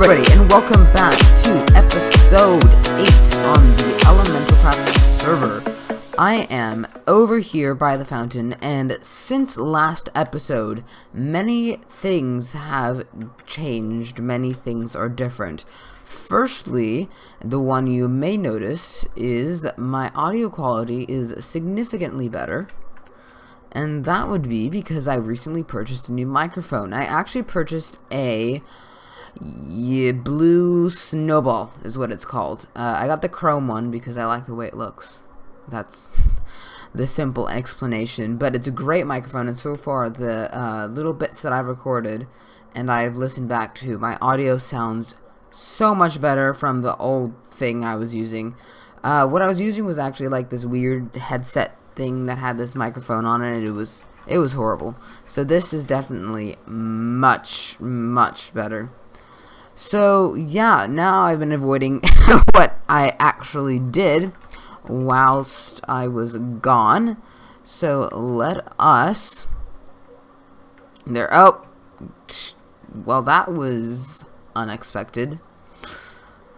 everybody, and welcome back to episode 8 on the Elementalcraft server. I am over here by the fountain, and since last episode, many things have changed, many things are different. Firstly, the one you may notice is my audio quality is significantly better. And that would be because I recently purchased a new microphone. I actually purchased a blue Snowfall is what it's called. I got the chrome one because I like the way it looks. That's the simple explanation. But it's a great microphone, and so far the little bits that I've recorded and I've listened back to, my audio sounds so much better from the old thing I was using. What I was using was actually like this weird headset thing that had this microphone on it, and it was horrible. So this is definitely much better. So yeah, now I've been avoiding what I actually did whilst I was gone. So let us there. Oh, well, that was unexpected.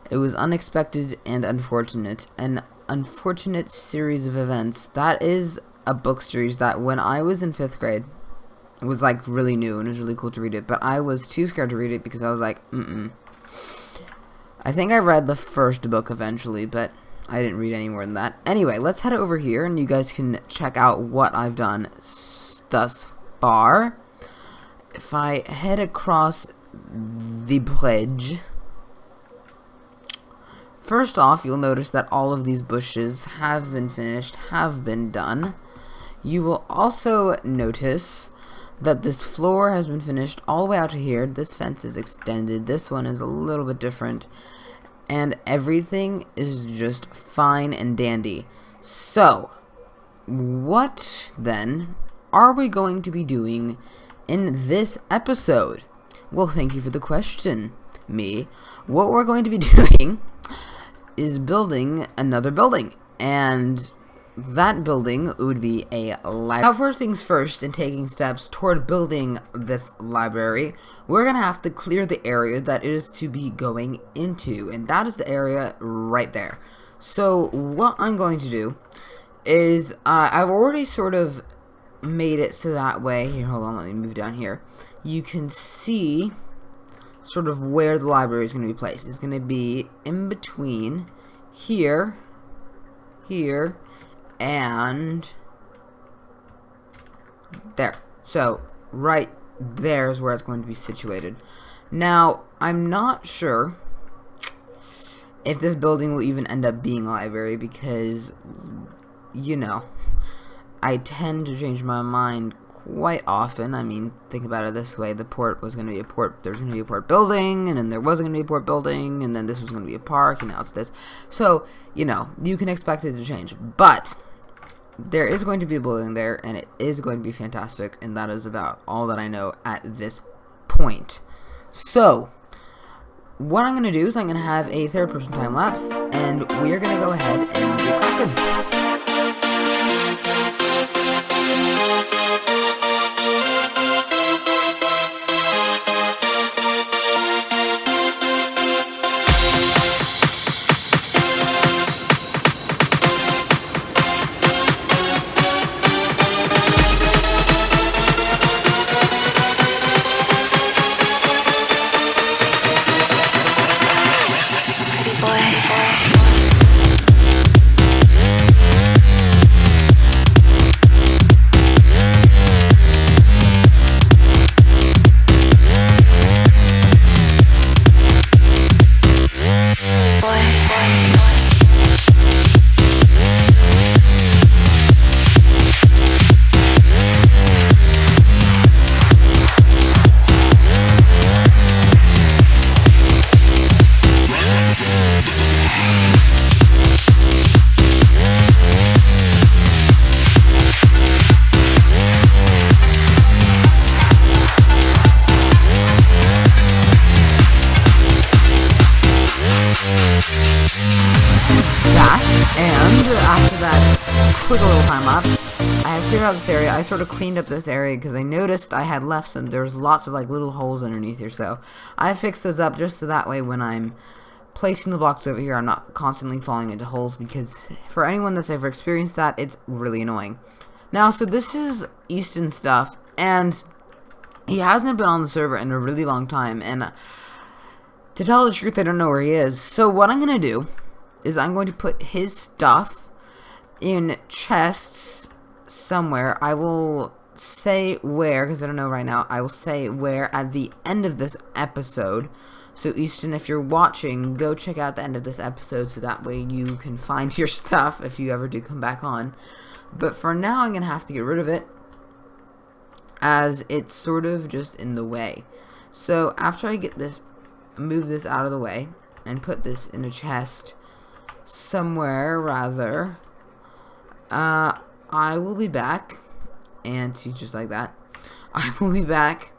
It was unexpected and unfortunate. An unfortunate series of events. That is a book series that when I was in 5th grade, it was like really new and it was really cool to read it, but I was too scared to read it because I was like, I think I read the first book eventually, but I didn't read any more than that. Anyway, let's head over here and you guys can check out what I've done thus far. If I head across the bridge, first off, you'll notice that all of these bushes have been finished, have been done. You will also notice that this floor has been finished all the way out to here. This fence is extended. This one is a little bit different. And everything is just fine and dandy. So, what then are we going to be doing in this episode? Well, thank you for the question, me. What we're going to be doing is building another building, and that building would be a library. Now, first things first, in taking steps toward building this library, we're gonna have to clear the area that it is to be going into, and that is the area right there. So what I'm going to do is I've already sort of made it so that way. Here, hold on, let me move down here. You can see sort of where the library is going to be placed. It's going to be in between here, and there. So right there is where it's going to be situated. Now, I'm not sure if this building will even end up being a library because, you know, I tend to change my mind quite often. I mean, think about it this way: the port was going to be a port. There's going to be a port building, and then there wasn't going to be a port building, and then this was going to be a park, and now it's this. So, you know, you can expect it to change. But there is going to be a building there, and it is going to be fantastic, and that is about all that I know at this point. So, what I'm going to do is I'm going to have a third-person time lapse, and we're going to go ahead and get cracking. That, and after that quick little time lapse, I have cleared out this area. I sort of cleaned up this area because I noticed I had left some. There's lots of like little holes underneath here, so I fixed those up just so that way when I'm placing the blocks over here, I'm not constantly falling into holes, because for anyone that's ever experienced that, it's really annoying. Now, so this is Easton's stuff, and he hasn't been on the server in a really long time, and to tell the truth, I don't know where he is. So what I'm going to do is I'm going to put his stuff in chests somewhere. I will say where, because I don't know right now. I will say where at the end of this episode. So Easton, if you're watching, go check out the end of this episode so that way you can find your stuff if you ever do come back on. But for now, I'm going to have to get rid of it, as it's sort of just in the way. So after I get this, move this out of the way and put this in a chest somewhere, rather, I will be back, and see, just like that, I will be back,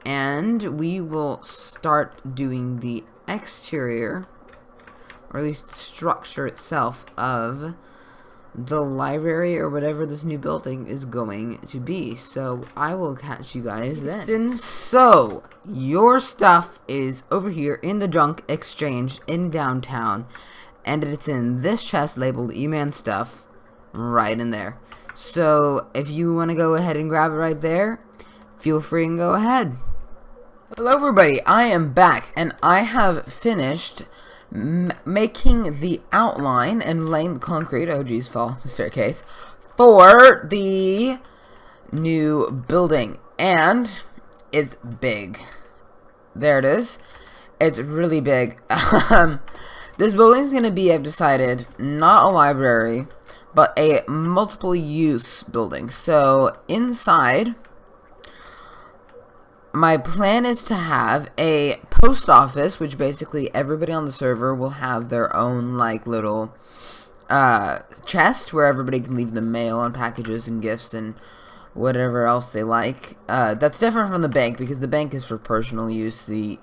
and we will start doing the exterior, or at least the structure itself of the library or whatever this new building is going to be. So I will catch you guys then. So your stuff is over here in the junk exchange in downtown, and it's in this chest labeled E-Man stuff right in there. So if you want to go ahead and grab it right there, feel free and go ahead. Hello everybody, I am back, and I have finished making the outline and laying the concrete, oh geez, fall the staircase, for the new building, and it's big. There it is. It's really big. This building is going to be, I've decided, not a library, but a multiple use building. So inside, my plan is to have a post office, which basically everybody on the server will have their own like little chest where everybody can leave the mail and packages and gifts and whatever else they like. That's different from the bank, because the bank is for personal use. The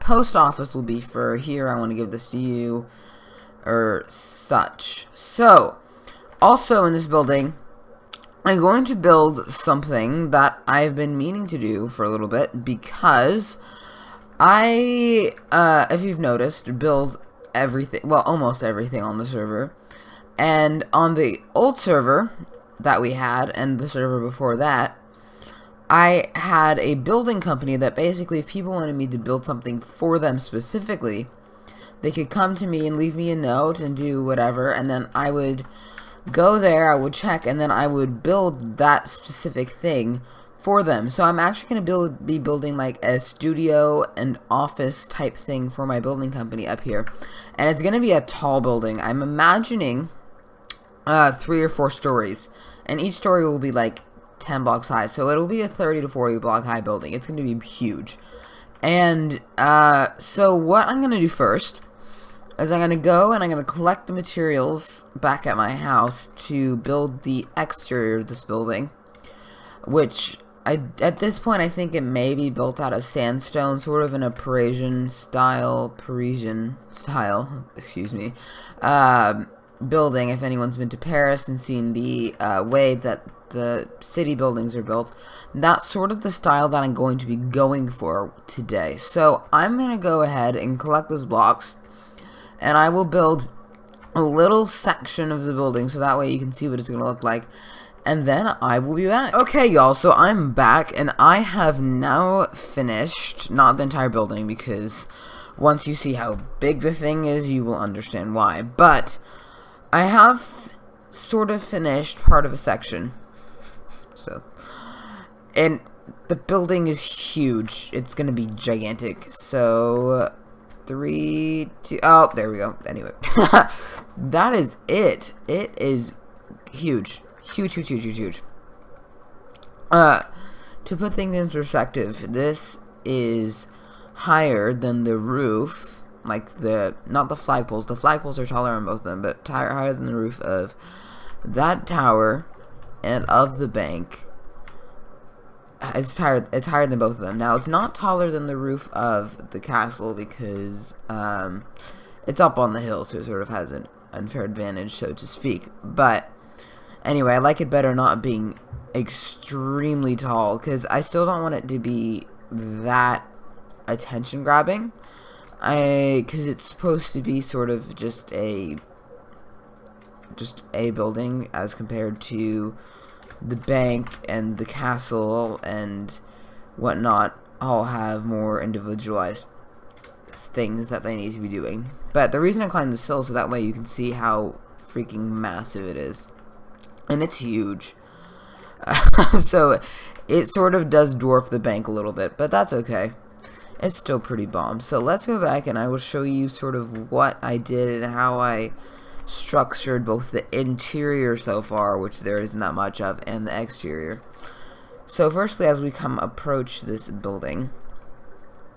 post office will be for, here, I want to give this to you, or such. So also in this building, I'm going to build something that I've been meaning to do for a little bit, because I, if you've noticed, build everything, well, almost everything on the server. And on the old server that we had, and the server before that, I had a building company that basically, if people wanted me to build something for them specifically, they could come to me and leave me a note and do whatever, and then I would go there, I would check, and then I would build that specific thing for them. So I'm actually going to be building like a studio and office type thing for my building company up here. And it's going to be a tall building. I'm imagining 3 or 4 stories. And each story will be like 10 blocks high. So it'll be a 30 to 40 block high building. It's going to be huge. And so what I'm going to do first is I'm going to go and I'm going to collect the materials back at my house to build the exterior of this building, which at this point I think it may be built out of sandstone, sort of in a Parisian style, excuse me, building. If anyone's been to Paris and seen the way that the city buildings are built, that's sort of the style that I'm going to be going for today. So I'm going to go ahead and collect those blocks, and I will build a little section of the building so that way you can see what it's going to look like. And then I will be back. Okay, y'all, so I'm back, and I have now finished, not the entire building, because once you see how big the thing is, you will understand why. But I have sort of finished part of a section. So, and the building is huge. It's going to be gigantic. So 3, 2, oh, there we go. Anyway, that is it. It is huge. Huge. To put things in perspective, this is higher than the roof, like not the flagpoles. The flagpoles are taller on both of them, but higher than the roof of that tower and of the bank. It's higher than both of them. Now, it's not taller than the roof of the castle because it's up on the hill, so it sort of has an unfair advantage, so to speak. But Anyway, I like it better not being extremely tall, because I still don't want it to be that attention grabbing. Because it's supposed to be sort of just a building as compared to the bank and the castle and whatnot. All have more individualized things that they need to be doing. But the reason I climbed this hill so that way you can see how freaking massive it is, and it's huge. So it sort of does dwarf the bank a little bit, but that's okay. It's still pretty bomb. So let's go back and I will show you sort of what I did and how I structured both the interior so far, which there isn't that much of, and the exterior. So firstly, as we approach this building,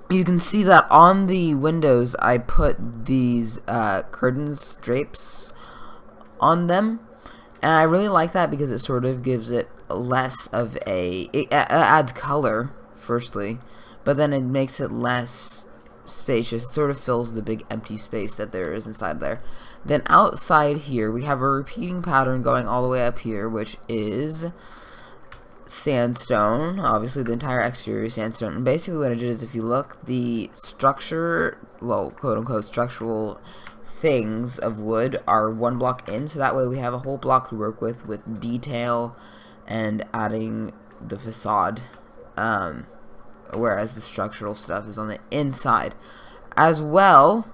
you can see that on the windows I put these curtains, drapes on them, and I really like that because it sort of gives it less of it adds color firstly, but then it makes it less spacious. It sort of fills the big empty space that there is inside there. Then outside here we have a repeating pattern going all the way up here, which is sandstone. Obviously the entire exterior is sandstone, and basically what it is, if you look, the structure, well, quote unquote structural things of wood are one block in, so that way we have a whole block to work with detail and adding the facade, whereas the structural stuff is on the inside. As well,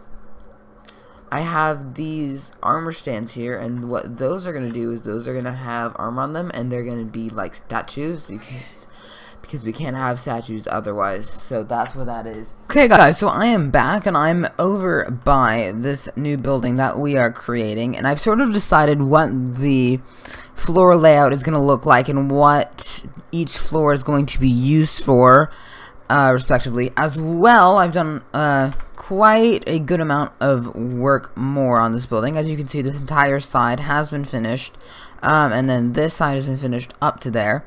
I have these armor stands here, and what those are going to do is those are going to have armor on them, and they're going to be like statues, because we can't have statues otherwise. So that's what that is. Okay guys, so I am back and I'm over by this new building that we are creating, and I've sort of decided what the floor layout is going to look like and what each floor is going to be used for, respectively. As well, I've done quite a good amount of work more on this building. As you can see, this entire side has been finished, and then this side has been finished up to there.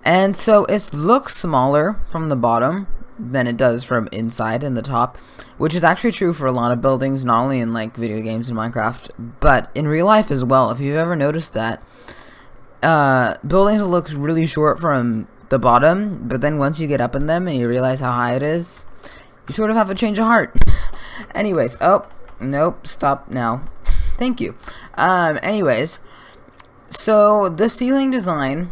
And so it looks smaller from the bottom than it does from inside and the top, which is actually true for a lot of buildings, not only in like video games and Minecraft, but in real life as well. If you've ever noticed that, buildings look really short from the bottom, but then once you get up in them and you realize how high it is, you sort of have a change of heart. Anyways, oh, nope, stop now. Thank you. Anyways, so the ceiling design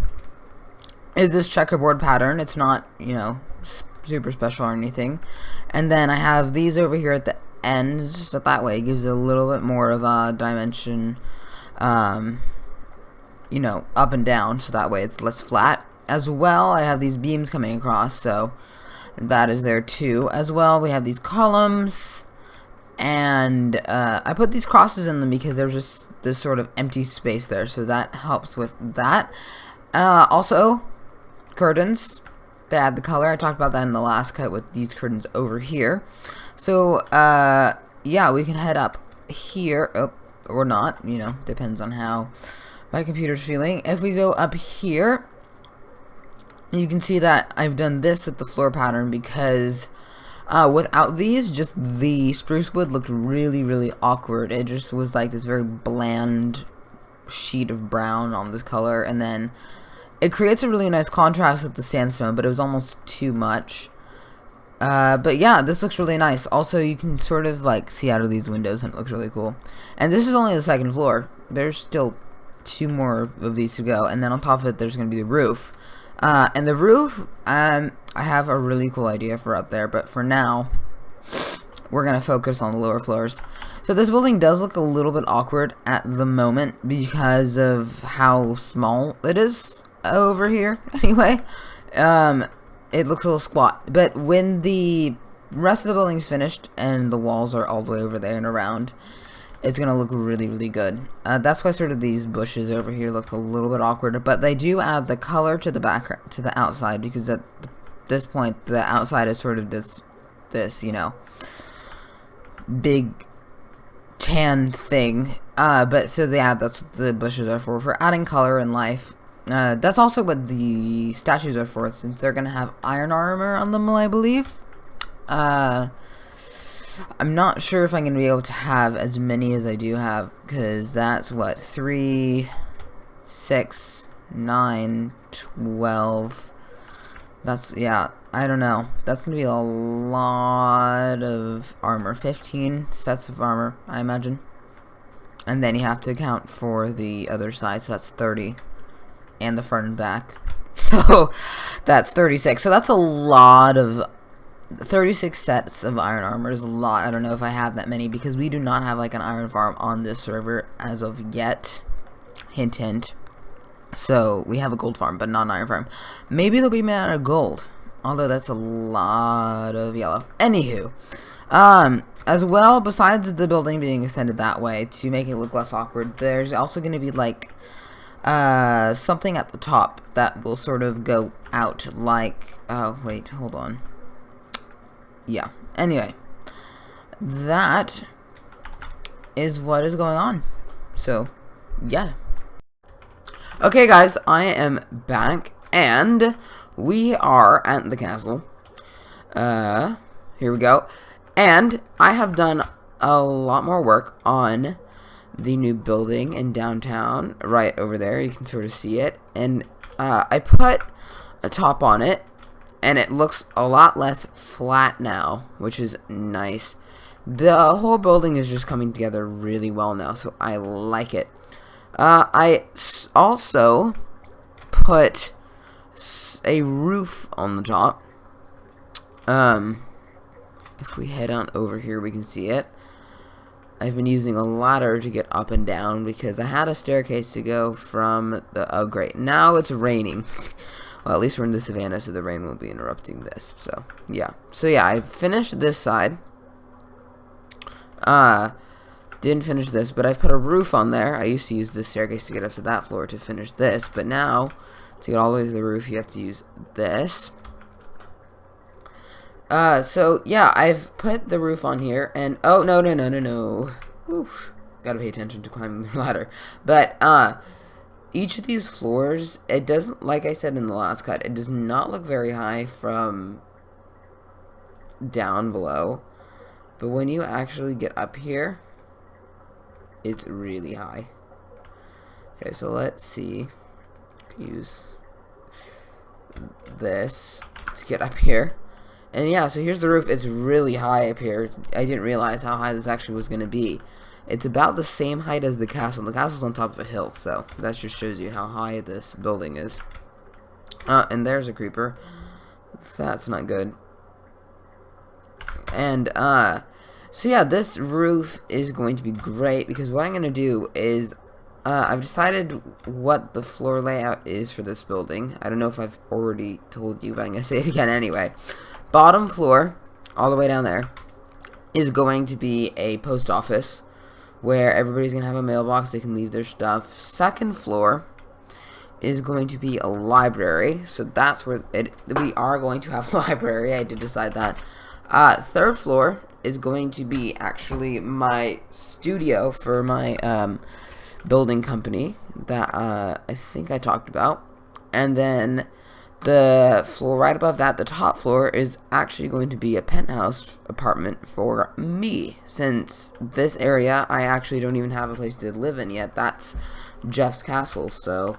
is this checkerboard pattern. It's not, you know, super special or anything. And then I have these over here at the end, so that way it gives it a little bit more of a dimension, you know, up and down, so that way it's less flat. As well, I have these beams coming across, so that is there too. As well, we have these columns, and I put these crosses in them because there's just this sort of empty space there, so that helps with that. Also, curtains, they add the color. I talked about that in the last cut with these curtains over here. So yeah, we can head up here, or not, you know, depends on how my computer's feeling. If we go up here, you can see that I've done this with the floor pattern because without these, just the spruce wood looked really awkward. It just was like this very bland sheet of brown on this color, and then it creates a really nice contrast with the sandstone, but it was almost too much. But yeah, this looks really nice. Also, you can sort of like see out of these windows, and it looks really cool. And this is only the second floor. There's still 2 more of these to go, and then on top of it, there's going to be the roof. And the roof, I have a really cool idea for up there, but for now, we're going to focus on the lower floors. So this building does look a little bit awkward at the moment because of how small it is over here. Anyway, it looks a little squat, but when the rest of the building is finished and the walls are all the way over there and around, it's gonna look really good. That's why sort of these bushes over here look a little bit awkward, but they do add the color to the background, to the outside, because at this point the outside is sort of this you know, big tan thing. But so yeah, that's what the bushes are for adding color and life. That's also what the statues are for, since they're gonna have iron armor on them, I believe. I'm not sure if I'm gonna be able to have as many as I do have, because that's what, 3, 6, 9, 12. That's, yeah, I don't know. That's going to be a lot of armor. 15 sets of armor, I imagine. And then you have to account for the other side, so that's 30. And the front and back. So, that's 36. So that's a lot of... 36 sets of iron armor is a lot. I don't know if I have that many, because we do not have like an iron farm on this server as of yet. Hint, hint. So, we have a gold farm, but not an iron farm. Maybe they'll be made out of gold. Although, that's a lot of yellow. Anywho. As well, besides the building being extended that way, to make it look less awkward, there's also going to be, like, something at the top that will sort of go out, like... Oh, wait, hold on. Yeah. Anyway. That is what is going on. So, yeah. Okay, guys, I am back, and we are at the castle. Here we go. And I have done a lot more work on the new building in downtown, right over there. You can sort of see it. And I put a top on it, and it looks a lot less flat now, which is nice. The whole building is just coming together really well now, so I like it. I also put a roof on the top. If we head on over here, we can see it. I've been using a ladder to get up and down because I had a staircase to go from the... Oh, great. Now it's raining. Well, at least we're in the savannah, so the rain won't be interrupting this. So, yeah. So, yeah, I finished this side. Didn't finish this, but I've put a roof on there. I used to use this staircase to get up to that floor to finish this, but now, to get all the way to the roof, you have to use this. So, yeah, I've put the roof on here, and, oh, no. Oof. Gotta pay attention to climbing the ladder. But, each of these floors, it doesn't, like I said in the last cut, it does not look very high from down below. But when you actually get up here, it's really high. Okay, so let's see. Use this to get up here. And yeah, so here's the roof. It's really high up here. I didn't realize how high this actually was going to be. It's about the same height as the castle. The castle's on top of a hill, so that just shows you how high this building is. And there's a creeper. That's not good. And, so yeah, this roof is going to be great, because what I'm going to do is, I've decided what the floor layout is for this building. I don't know if I've already told you, but I'm going to say it again anyway. Bottom floor, all the way down there, is going to be a post office, where everybody's going to have a mailbox, they can leave their stuff. Second floor is going to be a library, so that's where we are going to have a library, I did decide that. Third floor is going to be actually my studio for my building company that I think I talked about. And then the floor right above that, the top floor, is actually going to be a penthouse apartment for me, since this area I actually don't even have a place to live in yet. That's Jeff's castle, so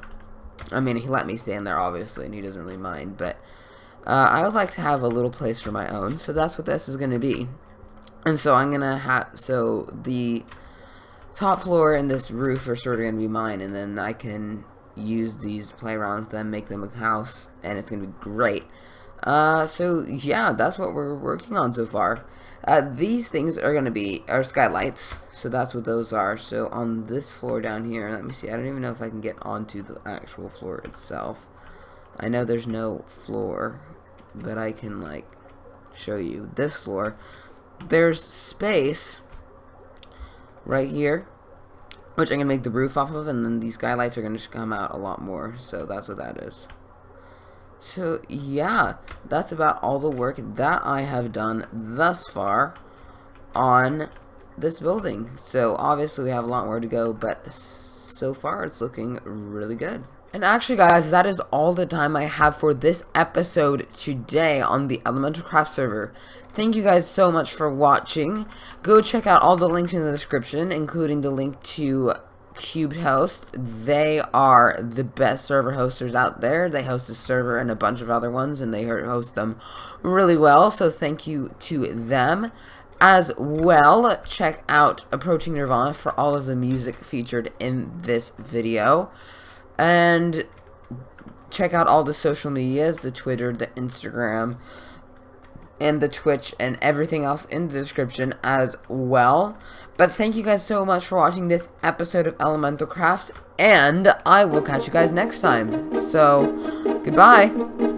I mean, he let me stay in there obviously, and he doesn't really mind, but I would like to have a little place for my own, so that's what this is going to be. And so I'm gonna have, so the top floor and this roof are sort of gonna be mine, and then I can use these, play around with them, make them a house, and it's gonna be great. So yeah, that's what we're working on so far. These things are gonna be our skylights, so that's what those are. So on this floor down here, let me see, I don't even know if I can get onto the actual floor itself. I know there's no floor, but I can like show you this floor. There's space right here, which I'm going to make the roof off of, and then these skylights are going to come out a lot more, so that's what that is. So yeah, that's about all the work that I have done thus far on this building. So obviously we have a lot more to go, but so far it's looking really good. And actually, guys, that is all the time I have for this episode today on the Elementalcraft server. Thank you guys so much for watching. Go check out all the links in the description, including the link to Cubed Host. They are the best server hosters out there. They host a server and a bunch of other ones, and they host them really well, so thank you to them. As well, check out Approaching Nirvana for all of the music featured in this video. And check out all the social medias, the Twitter, the Instagram, and the Twitch, and everything else in the description as well. But thank you guys so much for watching this episode of Elementalcraft, and I will catch you guys next time. So, goodbye!